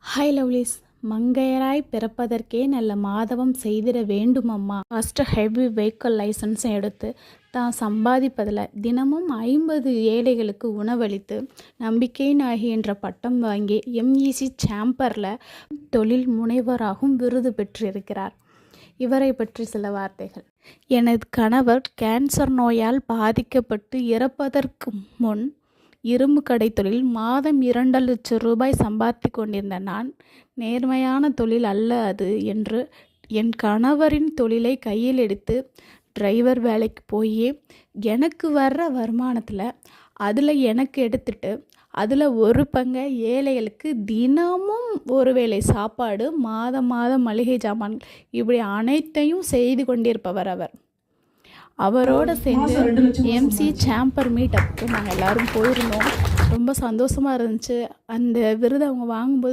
Hi lovelies, மங்கையராய் பிறப்பதற்கே நல்ல மாதவம் செய்திட வேண்டுமம்மா. ஃபஸ்ட்டு ஹெவி வெஹிக்கிள் லைசன்ஸும் எடுத்து தான் சம்பாதிப்பதில் தினமும் 50 ஏழைகளுக்கு உணவளித்து நம்பிக்கை நாயகி என்ற பட்டம் வாங்கி எம்இசி சேம்பரில் தொழில் முனைவராகவும் விருது பெற்றிருக்கிறார். இவரை பற்றி சில வார்த்தைகள். எனது கணவர் கேன்சர் நோயால் பாதிக்கப்பட்டு இறப்பதற்கு முன் இரும்பு கடை தொழில் மாதம் 2 லட்சம் ரூபாய் சம்பாதித்து கொண்டிருந்த நான், நேர்மையான தொழில் அல்ல அது என்று என் கணவரின் தொழிலை கையில் எடுத்து டிரைவர் வேலைக்கு போய் எனக்கு வர்ற வருமானத்தில் அதில் எனக்கு எடுத்துட்டு அதில் ஒரு பங்கை ஏழைகளுக்கு தினமும் ஒரு வேளை சாப்பாடு, மாதம் மளிகை சாமான், இப்படி அனைத்தையும் செய்து கொண்டிருப்பவர் அவர். அவரோடு சேர்ந்து எம்சி சேம்பர் மீட்டப்புக்கு நாங்கள் எல்லோரும் போயிருந்தோம். ரொம்ப சந்தோஷமாக இருந்துச்சு. அந்த விருது அவங்க வாங்கும்போது